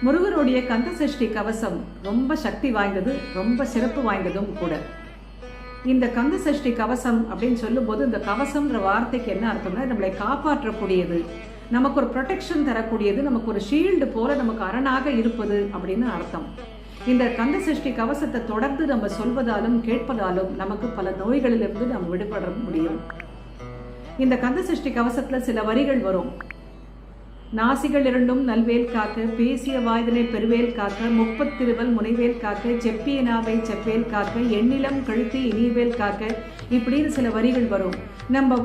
முருகனுடைய கந்தசஷ்டி கவசம் ரொம்ப சக்தி வாய்ந்தது, ரொம்ப சிறப்பு வாய்ந்ததும் கூட. இந்த கந்தசஷ்டி கவசம் அப்படின்னு சொல்லும்போது இந்த கவசம்ன்ற வார்த்தைக்கு என்ன அர்த்தம்னா, நம்மளை காப்பாற்றக்கூடியது, நமக்கு ஒரு ப்ரொடெக்ஷன் தரக்கூடியது, நமக்கு ஒரு ஷீல்டு போல நமக்கு அரணாக இருப்பது அப்படின்னு அர்த்தம். இந்த கந்தசஷ்டி கவசத்தை தொடர்ந்து நம்ம சொல்வதாலும் கேட்பதாலும் நமக்கு பல நோய்களிலிருந்து நம்ம விடுபட முடியும். இந்த கந்தசஷ்டி கவசத்துல சில வரிகள் வரும். நாசிகள் இரண்டும் நல்வேல் காக்க, பேசிய வாய்தனை பெருவேல் காக்க, முப்பத்திருவல் முனைவேல் காக்க, செப்பிய நாவை செவ்வேல் காக்க, எண்ணிலம் கழுத்தி இனிவேல் காக்க, இப்படின்னு சில வரிகள் வரும். நம்ம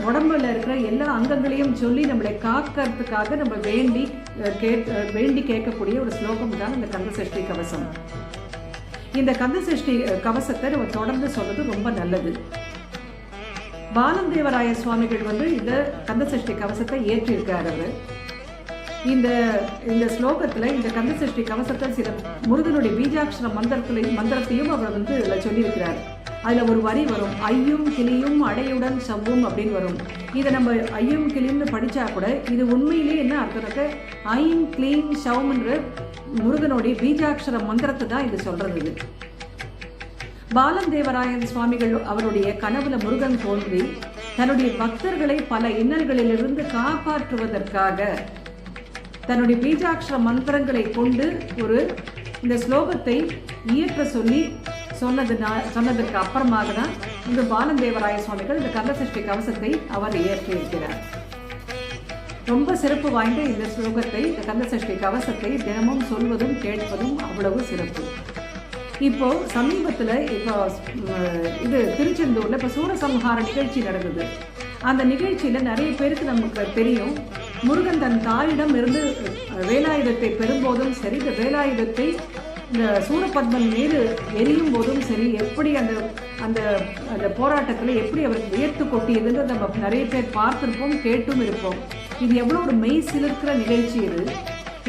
உடம்புல இருக்கிற எல்லா அங்கங்களையும் சொல்லி நம்மளை காக்கிறதுக்காக நம்ம வேண்டி கேட்கக்கூடிய ஒரு ஸ்லோகம் தான் இந்த கந்தசஷ்டி கவசம். இந்த கந்தசஷ்டி கவசத்தை நம்ம தொடர்ந்து சொல்றது ரொம்ப நல்லது. பாலந்தேவராய சுவாமிகள் இந்த கந்தசஷ்டி கவசத்தை ஏற்றிருக்காரு. இந்த ஸ்லோகத்துல இந்த கந்தசஷ்டி கவசத்தை சில முருகனுடைய பீஜாட்சர மந்திரத்தையும் அவர் இதுல சொல்லியிருக்கிறார். அதுல ஒரு வரி வரும், ஐயும் கிளியும் அடையுடன் சவ்வும் அப்படின்னு வரும். இதை நம்ம ஐயும் கிளின்னு படிச்சா கூட இது உண்மையிலே என்ன அர்த்தம்னாக்க ஐம் கிளீம் ஷவ்ன்ற முருகனுடைய பீஜாட்சர மந்திரத்தை தான் இது சொல்றது. பாலந்தேவராயன் சுவாமிகள் அவருடைய கனவுல முருகன் தோன்றி தன்னுடைய பக்தர்களை பல இன்னல்களிலிருந்து காப்பாற்றுவதற்காக தன்னுடைய பீஜாட்சர மந்திரங்களை கொண்டு இந்த ஸ்லோகத்தை இயற்ற சொல்லி சொன்னதற்கு அப்புறமாக தான் இந்த பாலந்தேவராய சுவாமிகள் இந்த கந்தசஷ்டி கவசத்தை அவர் இயற்றியிருக்கிறார். ரொம்ப சிறப்பு வாய்ந்த இந்த ஸ்லோகத்தை, இந்த கந்தசஷ்டி கவசத்தை தினமும் சொல்வதும் கேட்பதும் அவ்வளவு சிறப்பு. இப்போ சமீபத்தில் இது திருச்செந்தூர்ல இப்போ சூரசம்ஹார நிகழ்ச்சி நடந்தது. அந்த நிகழ்ச்சியில நிறைய பேருக்கு நமக்கு தெரியும், முருகன் தன் தாயிடம் இருந்து வேலாயுதத்தை பெறும்போதும் சரி, இந்த வேலாயுதத்தை இந்த சூரபத்மன் மீது எரியும் போதும் சரி, எப்படி அந்த அந்த போராட்டத்தில் எப்படி அவருக்கு உயர்த்து கொட்டியதுன்னு நம்ம நிறைய பேர் பார்த்துருப்போம், கேட்டும் இருப்போம். இது எவ்வளோ ஒரு மெய் சிலிர்க்கிற நிகழ்ச்சி இது.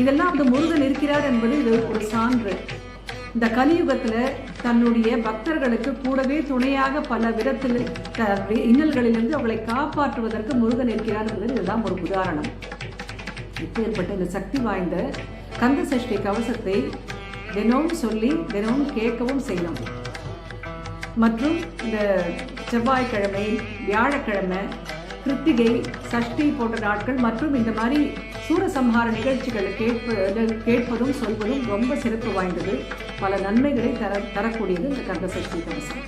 இதெல்லாம் முருகன் இருக்கிறார் என்பது இது ஒரு சான்று. இந்த கலியுகத்தில் தன்னுடைய பக்தர்களுக்கு கூடவே துணையாக பல விதத்தில் இன்னல்களிலிருந்து அவளை காப்பாற்றுவதற்கு முருகன் இருக்கிறார் என்பது இதுதான் ஒரு உதாரணம். இப்பேற்பட்ட இந்த சக்தி வாய்ந்த கந்தசஷ்டி கவசத்தை தினமும் சொல்லி தினமும் கேட்கவும் செய்யணும். மற்றும் இந்த செவ்வாய்க்கிழமை, வியாழக்கிழமை, கிருத்திகை, சஷ்டி போன்ற நாட்கள் மற்றும் இந்த மாதிரி சூரசம்ஹார நிகழ்ச்சிகள் கேட்பதும் சொல்வதும் ரொம்ப சிறப்பு வாய்ந்தது. பல நன்மைகளை தரக்கூடியது இந்த கந்தசஷ்டி கவசம்.